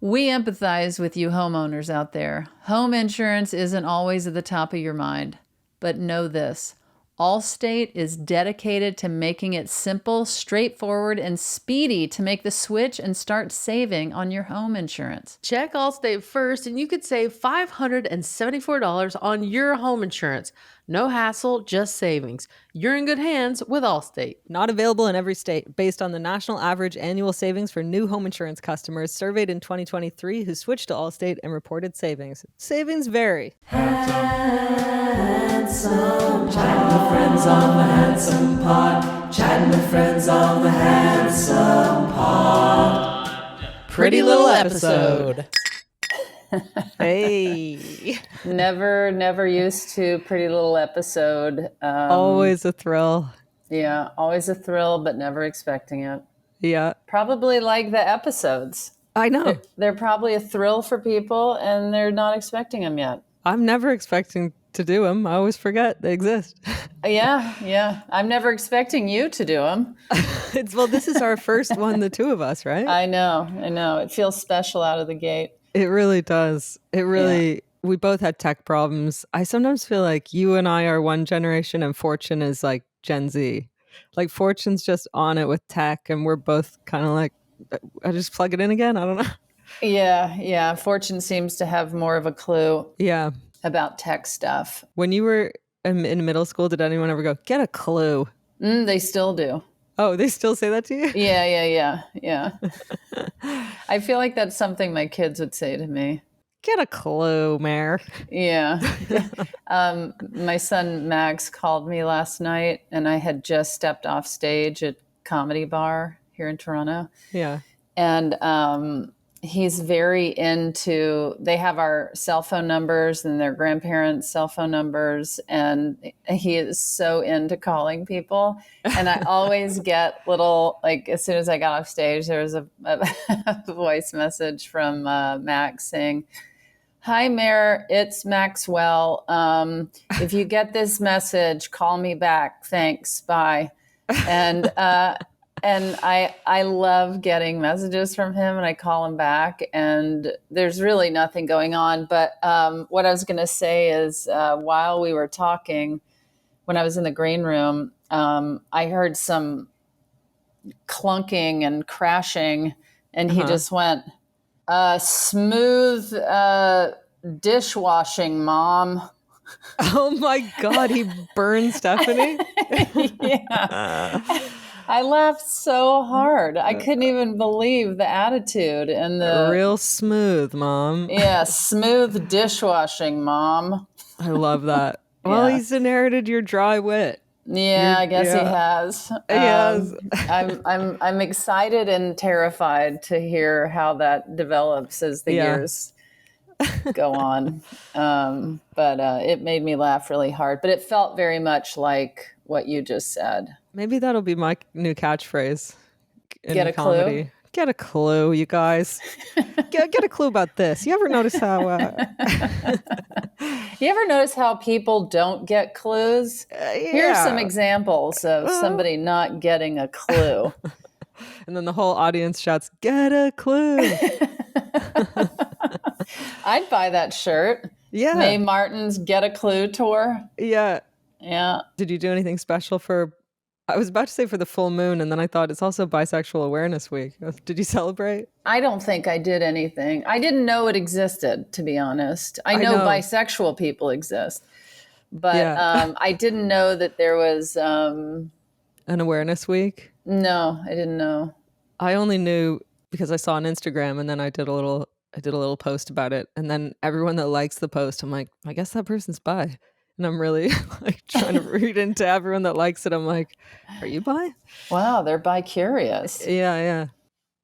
We empathize with you homeowners out there. Home insurance isn't always at the top of your mind. But know this, Allstate is dedicated to making it simple, straightforward, and speedy to make the switch and start saving on your home insurance. Check Allstate first and you could save $574 on your home insurance. No hassle, just savings. You're in good hands with Allstate. Not available in every state. Based on the national average annual savings for new home insurance customers surveyed in 2023 who switched to Allstate and reported savings. Savings vary. Handsome. Chatting with friends on the Handsome Pod. Chatting with friends on the Handsome Pod. Pretty little episode. Hey. Never used to Pretty Little Episode. Always a thrill. Yeah, always a thrill, but never expecting it. Yeah. Probably like the episodes. I know. They're probably a thrill for people, and they're not expecting them yet. I'm never expecting to do them. I always forget they exist. Yeah. I'm never expecting you to do them. Well, this is our first one, the two of us, right? I know. It feels special out of the gate. It really does. We both had tech problems. I sometimes feel like you and I are one generation and Fortune is like Gen Z. Like Fortune's just on it with tech and we're both kind of like, I just plug it in again. I don't know. Yeah. Fortune seems to have more of a clue about tech stuff. When you were in middle school, did anyone ever go, get a clue? They still do. Oh, they still say that to you? Yeah. I feel like that's something my kids would say to me. Get a clue, Mare. Yeah. My son Max called me last night and I had just stepped off stage at Comedy Bar here in Toronto. Yeah. And he's very into, they have our cell phone numbers and their grandparents' cell phone numbers. And he is so into calling people. And I always get little, like as soon as I got off stage, there was a voice message from Max saying, "Hi, Mayor, it's Maxwell. If you get this message, call me back. Thanks. Bye." And I love getting messages from him and I call him back and there's really nothing going on. But what I was going to say is while we were talking, when I was in the green room, I heard some clunking and crashing and he just went, "Smooth dishwashing, Mom." Oh my God, he burned Stephanie? Yeah. I laughed so hard. I couldn't even believe the attitude and the real smooth, Mom. Yeah, smooth dishwashing, Mom. I love that. Well, he's inherited your dry wit. Yeah, I guess he has. I'm excited and terrified to hear how that develops as the years go on. But it made me laugh really hard. But it felt very much like what you just said. Maybe that'll be my new catchphrase in Get a comedy. clue? Get a clue, you guys. Get a clue about this. You ever notice how... You ever notice how people don't get clues? Here's some examples of somebody not getting a clue. And then the whole audience shouts, "Get a clue." I'd buy that shirt. Yeah. Mae Martin's Get a Clue tour. Yeah. Yeah. Did you do anything special for... I was about to say for the full moon, and then I thought it's also Bisexual Awareness Week. Did you celebrate? I don't think I did anything. I didn't know it existed, to be honest. I know bisexual people exist, but I didn't know that there was... an Awareness Week? No, I didn't know. I only knew because I saw on Instagram, and then I did a little post about it, and then everyone that likes the post, I'm like, I guess that person's bi. And I'm really like trying to read into everyone that likes it. I'm like, are you bi? Wow, they're bi-curious. Yeah.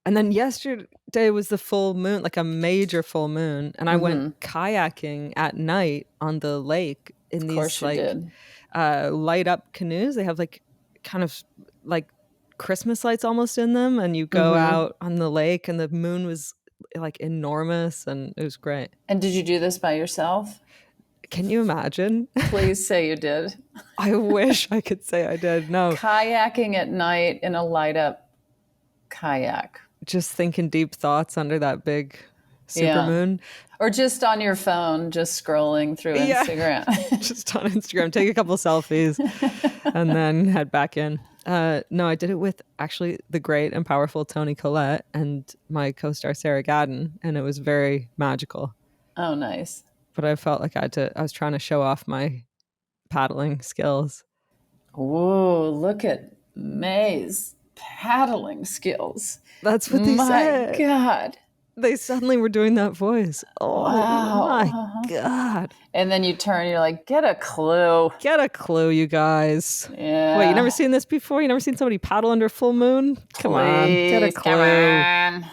And then yesterday was the full moon, like a major full moon. And I went kayaking at night on the lake in these light up canoes. They have like kind of like Christmas lights almost in them. And you go out on the lake and the moon was like enormous and it was great. And did you do this by yourself? Can you imagine? Please say you did. I wish I could say I did. No. Kayaking at night in a light up kayak. Just thinking deep thoughts under that big supermoon. Or just on your phone, just scrolling through Instagram. Just on Instagram, take a couple selfies and then head back in. No, I did it with actually the great and powerful Toni Collette and my co-star Sarah Gadden, and it was very magical. Oh, nice. But I felt like I was trying to show off my paddling skills. Whoa, look at Mae's paddling skills. That's what they said. My God. They suddenly were doing that voice. Oh, wow. My God. And then you turn, you're like, get a clue. Get a clue, you guys. Yeah. Wait, you never seen this before? You never seen somebody paddle under full moon? Come on, get a clue. Come on.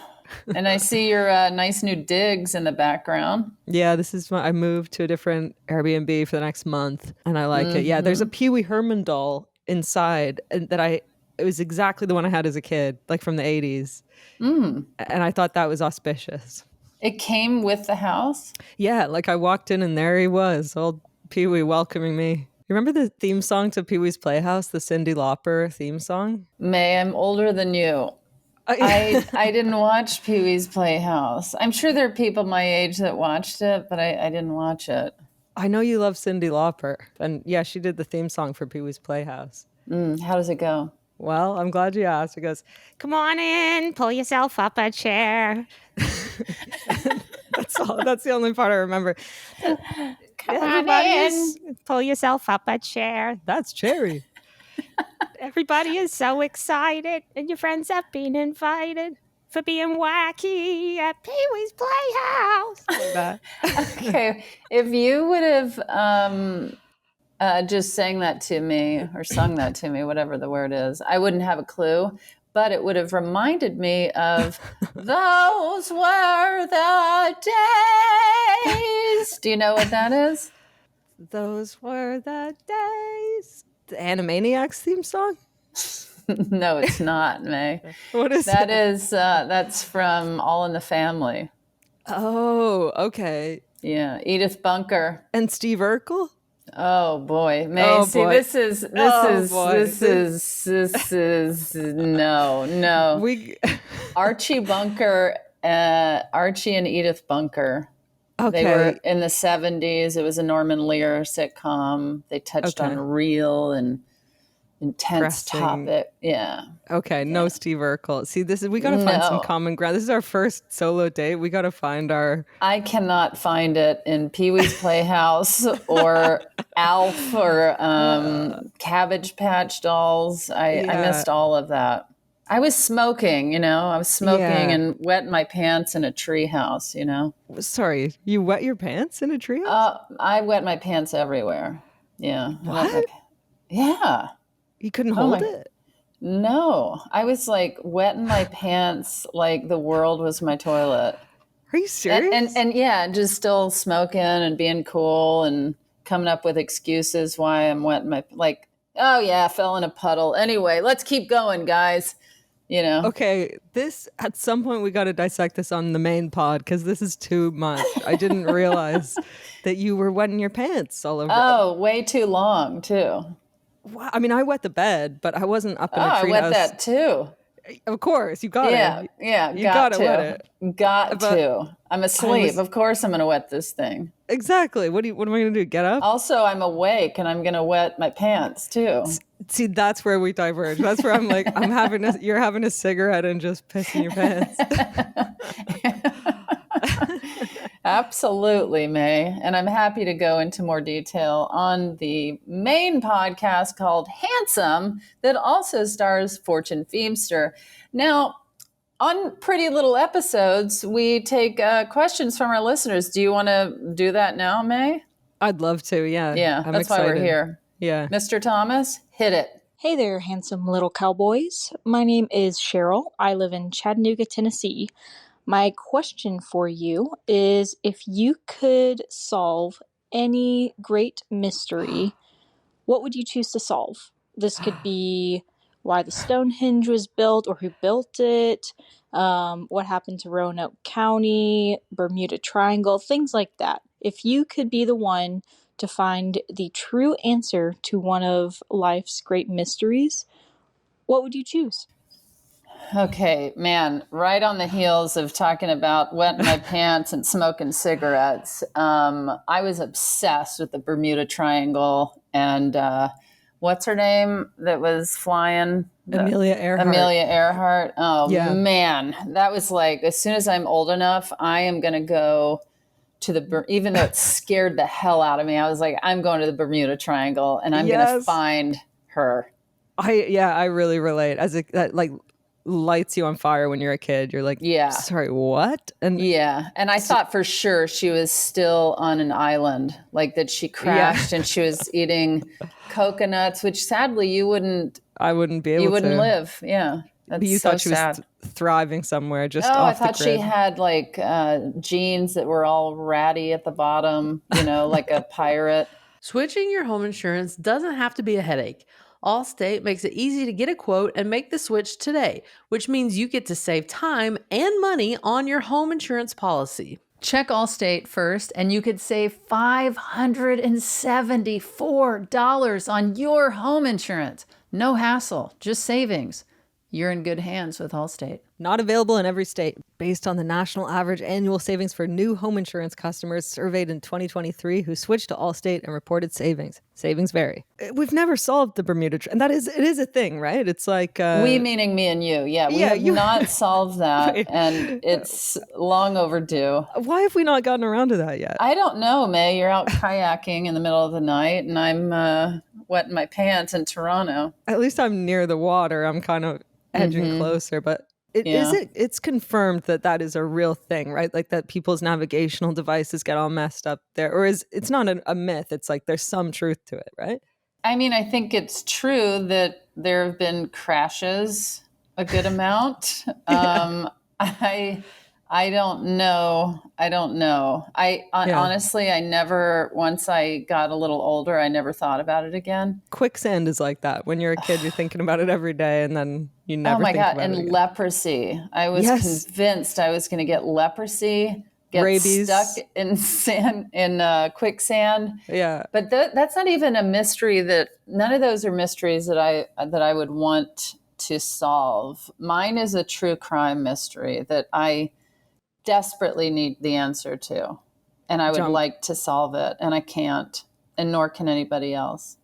And I see your nice new digs in the background. Yeah, this is I moved to a different Airbnb for the next month, and I like it. Yeah, there's a Pee Wee Herman doll inside, and it was exactly the one I had as a kid, like from the 80s. And I thought that was auspicious. It came with the house? Yeah, like I walked in and there he was, old Pee Wee welcoming me. You remember the theme song to Pee Wee's Playhouse, the Cyndi Lauper theme song? Mae, I'm older than you. I didn't watch Pee Wee's Playhouse. I'm sure there are people my age that watched it, but I didn't watch it. I know you love Cyndi Lauper. And yeah, she did the theme song for Pee Wee's Playhouse. How does it go? Well, I'm glad you asked. It goes, come on in, pull yourself up a chair. That's all. That's the only part I remember. Come on in, pull yourself up a chair. That's Cherry. Everybody is so excited, and your friends have been invited for being wacky at Pee Wee's Playhouse. Okay, if you would have just sang that to me or sung that to me, whatever the word is, I wouldn't have a clue, but it would have reminded me of those were the days. Do you know what that is? Those were the days. The Animaniacs theme song? No, it's not, Mae. What is that? it? That's from All in the Family. Oh, okay. Yeah, Edith Bunker and Steve Urkel. Oh boy, Mae. See, boy. this is no. Archie Bunker, Archie and Edith Bunker. Okay. They were in the 70s. It was a Norman Lear sitcom. They touched on real and intense topic. Yeah. Okay. No Steve Urkel. See, we got to find some common ground. This is our first solo date. We got to find our. I cannot find it in Pee Wee's Playhouse or Alf or Cabbage Patch Dolls. I missed all of that. I was smoking, and wetting my pants in a tree house, Sorry, you wet your pants in a tree house? I wet my pants everywhere. Yeah. What? Yeah. You couldn't hold it? No. I was like wetting my pants like the world was my toilet. Are you serious? And just still smoking and being cool and coming up with excuses why I'm wetting my, oh yeah, I fell in a puddle. Anyway, let's keep going, guys. Okay, at some point we got to dissect this on the main pod because this is too much. I didn't realize that you were wetting your pants all over. Oh, way too long too. Wow. I mean, I wet the bed, but I wasn't up in a treehouse. I wet that too. Of course, you got it. Yeah, you got to wet it. Got to. I'm asleep. Of course, I'm going to wet this thing. Exactly. What am I going to do? Get up? Also, I'm awake, and I'm going to wet my pants too. See, that's where we diverge. That's where I'm like, you're having a cigarette and just pissing your pants. Absolutely, Mae. And I'm happy to go into more detail on the main podcast called Handsome that also stars Fortune Feimster. Now, on Pretty Little Episodes, we take questions from our listeners. Do you want to do that now, Mae? I'd love to, yeah. Yeah, I'm that's excited. why we're here. Yeah. Mr. Thomas, hit it. Hey there, handsome little cowboys. My name is Cheryl. I live in Chattanooga, Tennessee. My question for you is, if you could solve any great mystery, what would you choose to solve? This could be why the Stonehenge was built or who built it, what happened to Roanoke County, Bermuda Triangle, things like that. If you could be the one to find the true answer to one of life's great mysteries, what would you choose? Okay, man, right on the heels of talking about wetting my pants and smoking cigarettes, I was obsessed with the Bermuda Triangle and what's her name that was flying? Amelia Earhart. Amelia Earhart. Oh, Yeah. man. That was like, as soon as I'm old enough, I am going to go to even though it scared the hell out of me, I was like, I'm going to the Bermuda Triangle and I'm going to find her. I really relate. That like lights you on fire when you're a kid. You're like, sorry, what? And I thought for sure she was still on an island, like that she crashed and she was eating coconuts, which sadly I wouldn't be able to. You wouldn't live. Yeah. That's but you so thought she sad. was thriving somewhere just I off the grid. thought she had like jeans that were all ratty at the bottom, like a pirate. Switching your home insurance doesn't have to be a headache. Allstate makes it easy to get a quote and make the switch today, which means you get to save time and money on your home insurance policy. Check Allstate first, and you could save $574 on your home insurance. No hassle, just savings. You're in good hands with Allstate. Not available in every state. Based on the national average annual savings for new home insurance customers surveyed in 2023 who switched to Allstate and reported savings. Savings vary. We've never solved the Bermuda and it is a thing, right? It's like we meaning me and you. Yeah, we have not solved that, and it's long overdue. Why have we not gotten around to that yet? I don't know, May. You're out kayaking in the middle of the night, and I'm wetting my pants in Toronto. At least I'm near the water. I'm kind of edging closer, but it's confirmed that is a real thing, right? Like that people's navigational devices get all messed up there, or it's not a myth. It's like there's some truth to it, right? I mean, I think it's true that there have been crashes a good amount. I don't know. Honestly, I never, once I got a little older, I never thought about it again. Quicksand is like that. When you're a kid, you're thinking about it every day, and then you never think about it again. And leprosy. I was convinced I was going to get leprosy, get rabies, stuck in quicksand. Yeah. But that's not even a mystery none of those are mysteries that I would want to solve. Mine is a true crime mystery that I desperately need the answer to, and I would like to solve it, and I can't, and nor can anybody else.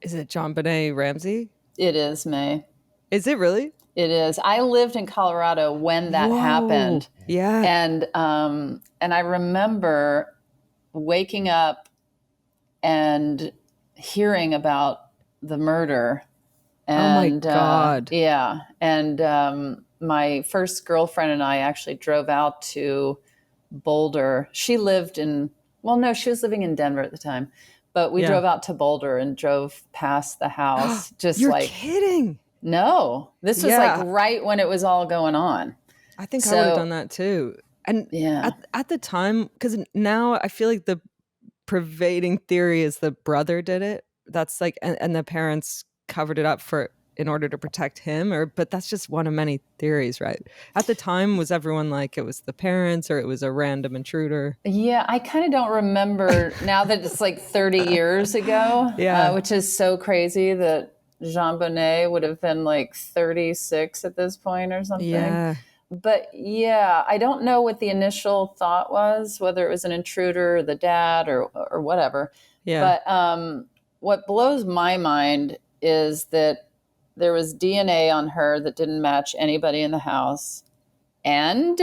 Is it JonBenet Ramsey? It is, May. Is it really? It is. I lived in Colorado when that happened. Yeah. And I remember waking up and hearing about the murder. And, oh my God. Yeah. And my first girlfriend and I actually drove out to Boulder. She lived she was living in Denver at the time. But we drove out to Boulder and drove past the house. You're kidding. No, this was like right when it was all going on. I think I would have done that too. And at the time, because now I feel like the pervading theory is the brother did it. That's like, and the parents covered it up in order to protect him, but that's just one of many theories, right? At the time, was everyone like it was the parents or it was a random intruder? Yeah, I kind of don't remember now that it's like 30 years ago, which is so crazy that JonBenet would have been like 36 at this point or something. Yeah. But I don't know what the initial thought was, whether it was an intruder or the dad or whatever. Yeah. But what blows my mind is that there was DNA on her that didn't match anybody in the house. And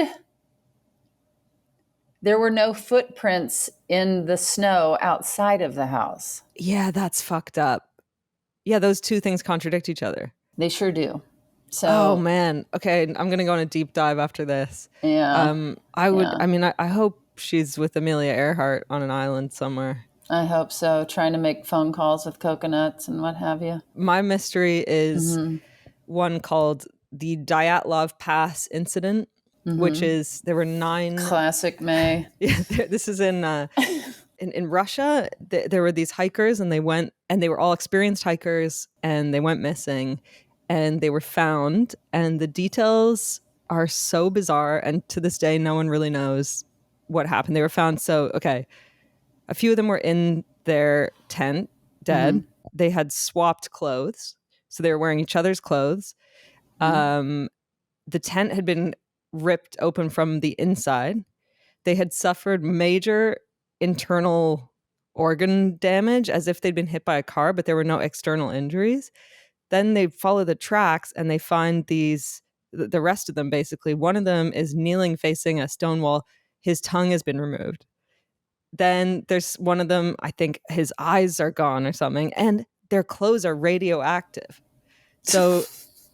there were no footprints in the snow outside of the house. Yeah, that's fucked up. Yeah, those two things contradict each other. They sure do. So, oh man. Okay, I'm gonna go on a deep dive after this. Yeah. I would. I mean, I hope she's with Amelia Earhart on an island somewhere. I hope so. Trying to make phone calls with coconuts and what have you. My mystery is one called the Dyatlov Pass incident, which is there were 9 classic May. Yeah, this is in Russia. There were these hikers, and they were all experienced hikers, and they went missing, and they were found, and the details are so bizarre, and to this day, no one really knows what happened. They were found. So, okay, a few of them were in their tent, dead. They had swapped clothes, so they were wearing each other's clothes. the tent had been ripped open from the inside. They had suffered major internal organ damage as if they'd been hit by a car, but there were no external injuries. Then they follow the tracks and they find the rest of them basically. One of them is kneeling facing a stone wall. His tongue has been removed. Then there's one of them, I think his eyes are gone or something, and their clothes are radioactive. So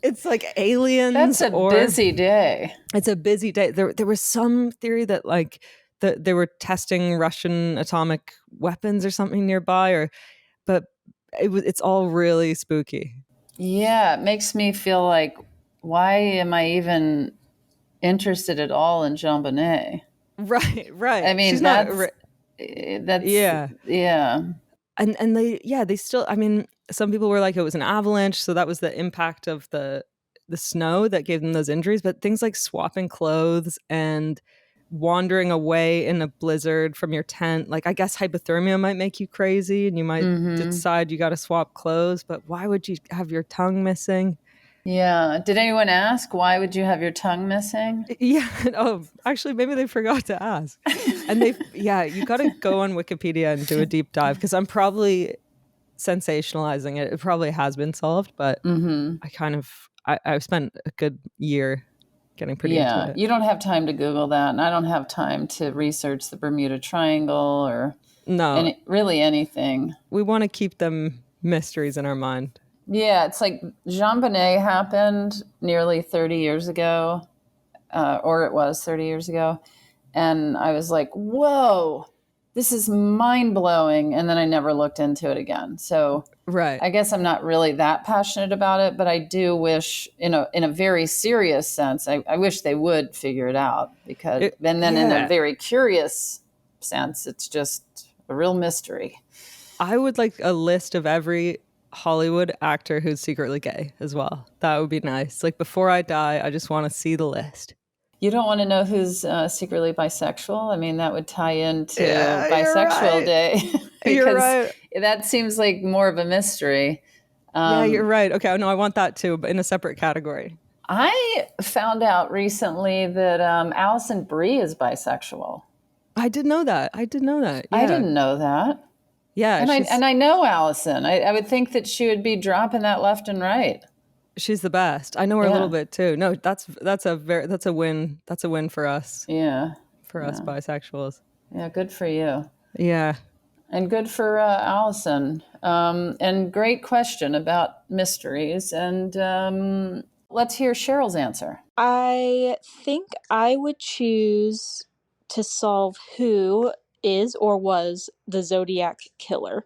it's like aliens. That's a busy day. It's a busy day. There was some theory that like they were testing Russian atomic weapons or something nearby, but it's all really spooky. Yeah, it makes me feel like, why am I even interested at all in JonBenet? Right. I mean, she's that's yeah. And they still, I mean, some people were like it was an avalanche, so that was the impact of the snow that gave them those injuries. But things like swapping clothes and wandering away in a blizzard from your tent, like I guess hypothermia might make you crazy and you might decide you got to swap clothes, but why would you have your tongue missing? Yeah. Did anyone ask, why would you have your tongue missing? Yeah. Oh, actually, maybe they forgot to ask. And you got to go on Wikipedia and do a deep dive, because I'm probably sensationalizing it. It probably has been solved, but I've spent a good year getting pretty into it. You don't have time to Google that, and I don't have time to research the Bermuda Triangle or really anything. We want to keep them mysteries in our mind. Yeah, it's like JonBenet happened nearly 30 years ago, or it was 30 years ago. And I was like, whoa, this is mind-blowing. And then I never looked into it again. So I guess I'm not really that passionate about it, but I do wish, in a very serious sense, I wish they would figure it out. In a very curious sense, it's just a real mystery. I would like a list of every Hollywood actor who's secretly gay as well. That would be nice. Like, before I die, I just want to see the list. You don't want to know who's secretly bisexual? I mean, that would tie into Bisexual Day. You're right. That seems like more of a mystery. Yeah, you're right. Okay, no, I want that too, but in a separate category. I found out recently that Alison Brie is bisexual. I did know that. Yeah. I didn't know that. Yeah, and I know Allison. I would think that she would be dropping that left and right. She's the best. I know her a little bit too. No, that's a win. That's a win for us. Yeah, for us bisexuals. Yeah, good for you. Yeah, and good for Allison. And great question about mysteries. And let's hear Cheryl's answer. I think I would choose to solve who is or was the Zodiac killer.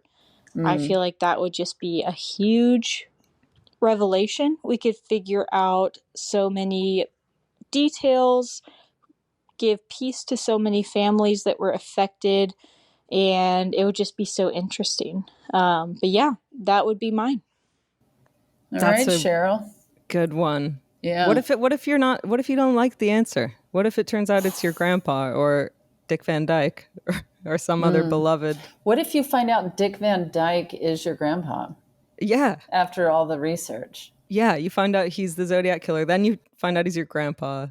I feel like that would just be a huge revelation. We could figure out so many details, give peace to so many families that were affected, and it would just be so interesting. But yeah, that would be mine. That's right, Cheryl. Good one. Yeah. What if you don't like the answer? What if it turns out it's your grandpa or Dick Van Dyke or some other beloved? What if you find out Dick Van Dyke is your grandpa? Yeah. After all the research. Yeah, you find out he's the Zodiac killer. Then you find out he's your grandpa.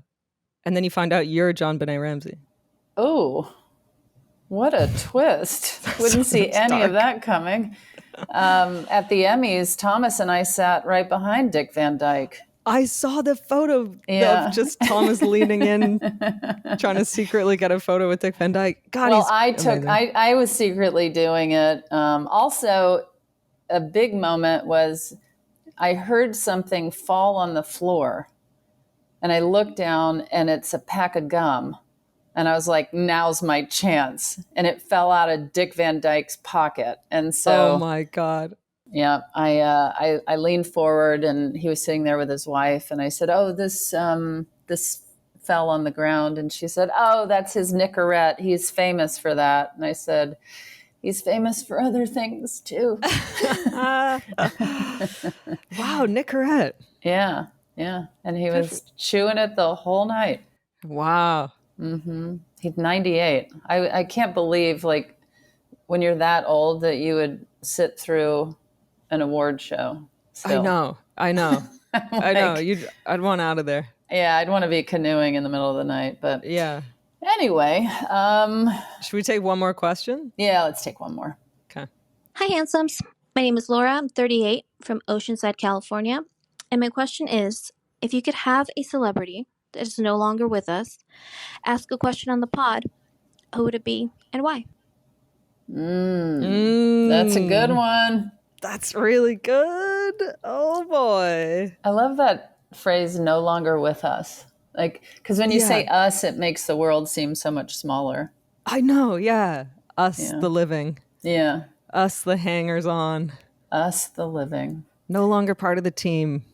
And then you find out you're JonBenet Ramsey. Oh, what a twist. Wouldn't see any of that coming. At the Emmys, Thomas and I sat right behind Dick Van Dyke. I saw the photo of just Thomas leaning in, trying to secretly get a photo with Dick Van Dyke. God, well, I was secretly doing it. Also, a big moment was I heard something fall on the floor, and I looked down, and it's a pack of gum. And I was like, now's my chance. And it fell out of Dick Van Dyke's pocket. And so, oh my God. Yeah, I leaned forward, and he was sitting there with his wife, and I said, "Oh, this fell on the ground," and she said, "Oh, that's his Nicorette. He's famous for that." And I said, "He's famous for other things too." Wow, Nicorette. Yeah, and he was chewing it the whole night. Wow. Mm-hmm. He's 98. I can't believe, like, when you're that old that you would sit through an award show. Still. I know. I know. I'd want out of there. Yeah, I'd want to be canoeing in the middle of the night. But yeah. Anyway, should we take one more question? Yeah, let's take one more. Okay. Hi, handsomes. My name is Laura. I'm 38 from Oceanside, California. And my question is, if you could have a celebrity that is no longer with us ask a question on the pod, who would it be and why? That's a good one. That's really good. Oh boy. I love that phrase, no longer with us. Like, because when you say us, it makes the world seem so much smaller. I know, yeah. Us, the living. Yeah. Us, the hangers on. Us, the living. No longer part of the team.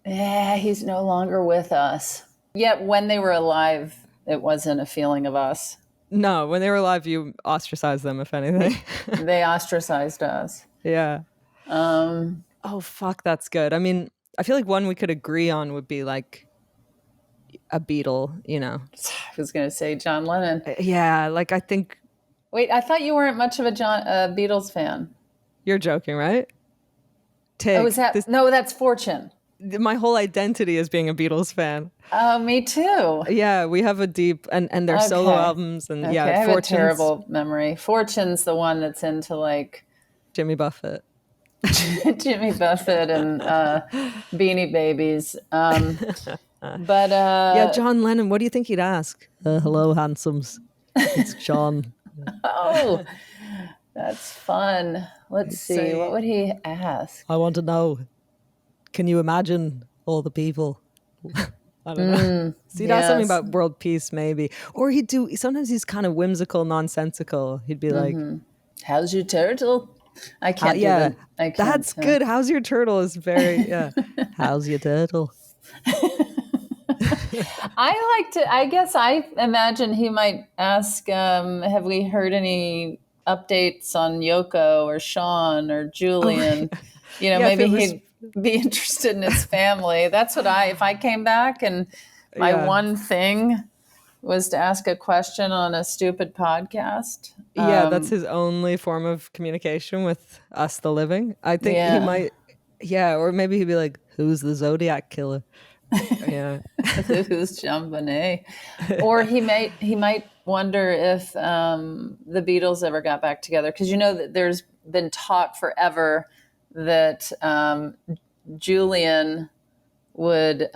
Yeah, he's no longer with us. Yet when they were alive, it wasn't a feeling of us. No, when they were alive, you ostracized them, if anything. They ostracized us. Yeah. Oh, fuck, that's good. I mean, I feel like one we could agree on would be like a Beatle, you know. I was going to say John Lennon. Yeah, like I think... Wait, I thought you weren't much of a Beatles fan. You're joking, right? Tig. Oh, is that... No, that's Fortune. My whole identity is being a Beatles fan. Oh, me too. Yeah, we have a deep... And their solo albums. And yeah, I have a terrible memory. Fortune's the one that's into like... Jimmy Buffett. Jimmy Buffett and Beanie Babies. But yeah, John Lennon, what do you think he'd ask? Hello, handsomes. It's John. Oh, that's fun. Let's see. What would he ask? I want to know. Can you imagine all the people? I don't know. So he'd ask something about world peace, maybe. Or he'd do, sometimes he's kind of whimsical, nonsensical. He'd be like, how's your turtle? I can't do that. That's good. How's your turtle is very, How's your turtle? I guess I imagine he might ask, have we heard any updates on Yoko or Sean or Julian? Oh, you know, maybe he'd be interested in his family. That's what if I came back and my one thing was to ask a question on a stupid podcast. Yeah, that's his only form of communication with us, the living. I think he might, or maybe he'd be like, who's the Zodiac killer? Yeah. Who's Tig and Mae? Or he might wonder if the Beatles ever got back together. Because you know that there's been talk forever that Julian would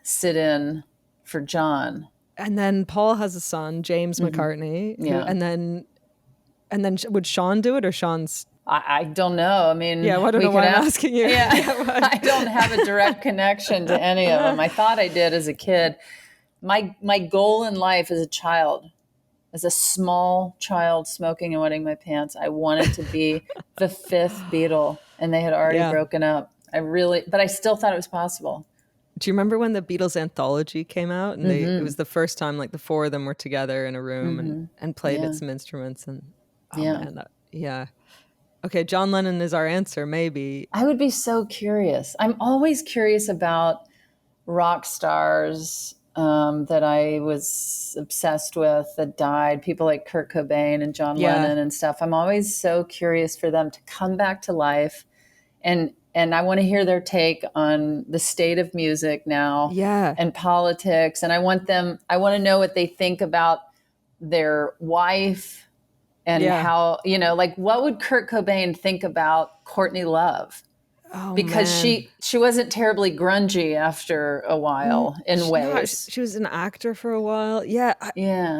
sit in for John. And then Paul has a son, James McCartney. Yeah. And then would Sean do it, or Sean's... I don't know. I mean, I don't know why I'm asking you. Yeah, I don't have a direct connection to any of them. I thought I did as a kid. My goal in life as a child, as a small child smoking and wetting my pants, I wanted to be the fifth Beatle, and they had already broken up. But I still thought it was possible. Do you remember when the Beatles anthology came out? And it was the first time like the four of them were together in a room and played some instruments. And okay, John Lennon is our answer, maybe. I would be so curious. I'm always curious about rock stars that I was obsessed with that died, people like Kurt Cobain and John Lennon and stuff. I'm always so curious for them to come back to life, and I want to hear their take on the state of music now and politics. And I want to know what they think about their wife and how, you know, like what would Kurt Cobain think about Courtney Love? Oh, because she wasn't terribly grungy after a while in ways. She was an actor for a while. Yeah.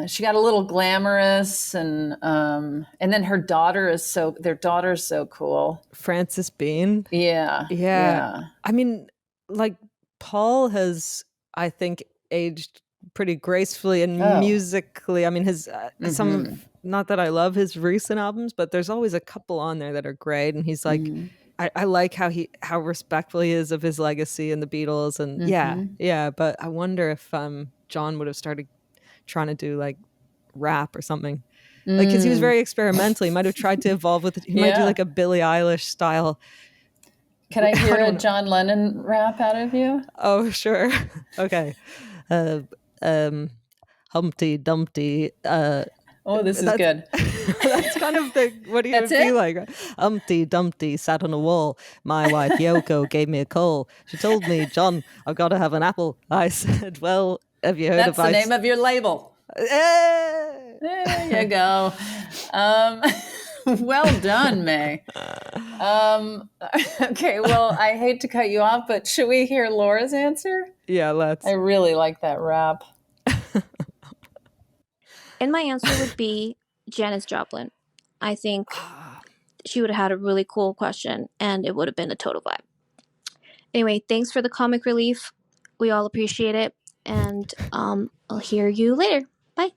She got a little glamorous, and then their daughter's so cool. Frances Bean. Yeah. I mean, like Paul has, I think, aged pretty gracefully and musically. I mean, his not that I love his recent albums, but there's always a couple on there that are great, and he's like. I like how respectful he is of his legacy and the Beatles, and but I wonder if John would have started trying to do like rap or something, like because he was very experimental. He might have tried to evolve with it. He might do like a Billie Eilish style. Can I hear a John Lennon rap out of you? Oh, sure. Okay. Humpty Dumpty. This is good. That's kind of what he would be like. Humpty Dumpty sat on a wall. My wife Yoko gave me a call. She told me, John, I've got to have an apple. I said, well, have you heard of That's the name of your label. There you go. Well done, Mae. Okay, well, I hate to cut you off, but should we hear Laura's answer? Yeah, let's. I really like that rap. And my answer would be Janis Joplin. I think she would have had a really cool question, and it would have been a total vibe. Anyway, thanks for the comic relief. We all appreciate it, and I'll hear you later. Bye.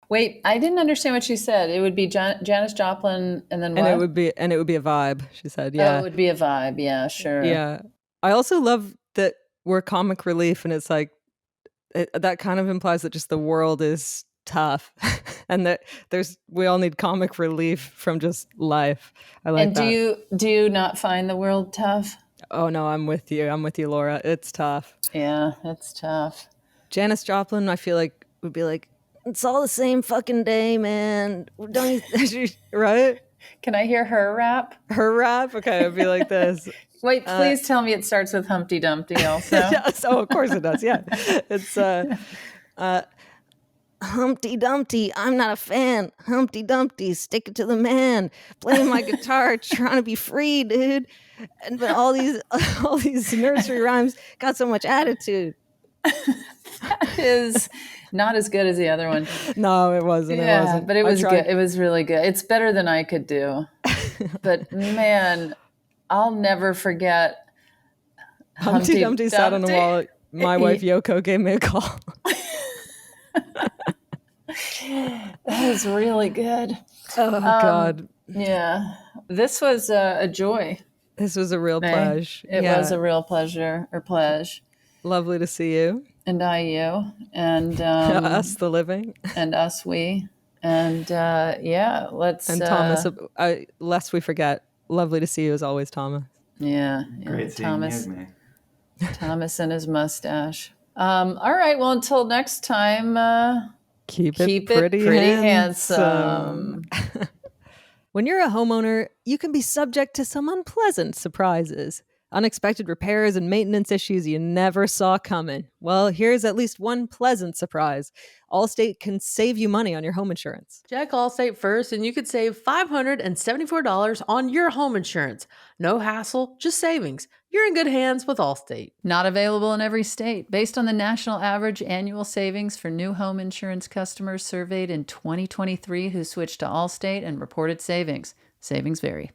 Wait, I didn't understand what she said. It would be Janis Joplin, and then what? And it would be a vibe. She said, "Yeah, it would be a vibe." Yeah, sure. Yeah, I also love that we're comic relief, and it's like that kind of implies that just the world is tough, and that we all need comic relief from just life. I like that. And do you not find the world tough? Oh no, I'm with you, Laura. It's tough. Yeah, it's tough. Janis Joplin, I feel like would be like, it's all the same fucking day, man. Don't you right? Can I hear her rap? Her rap? Okay, it'd be like this. Wait, please tell me it starts with Humpty Dumpty also. Yes, of course it does. Yeah. It's Humpty Dumpty, I'm not a fan. Humpty Dumpty, stick it to the man. Playing my guitar, trying to be free, dude. But all these nursery rhymes got so much attitude. That is not as good as the other one. No, it wasn't. Yeah, it wasn't. But it was good. It was really good. It's better than I could do. But man, I'll never forget Humpty Dumpty sat on the wall. My wife Yoko gave me a call. That was really good. Oh God. Yeah. This was a joy. This was a real pleasure. It was a real pleasure or pleasure. Lovely to see you. And I you. And us the living. And us we. And let's and Thomas, lest we forget, lovely to see you as always, Thomas. Yeah. Great seeing Thomas. you, Thomas and his mustache. All right. Well, until next time, keep it pretty handsome. When you're a homeowner, you can be subject to some unpleasant surprises. Unexpected repairs and maintenance issues you never saw coming. Well, here's at least one pleasant surprise. Allstate can save you money on your home insurance. Check Allstate first and you could save $574 on your home insurance. No hassle, just savings. You're in good hands with Allstate. Not available in every state. Based on the national average annual savings for new home insurance customers surveyed in 2023 who switched to Allstate and reported savings. Savings vary.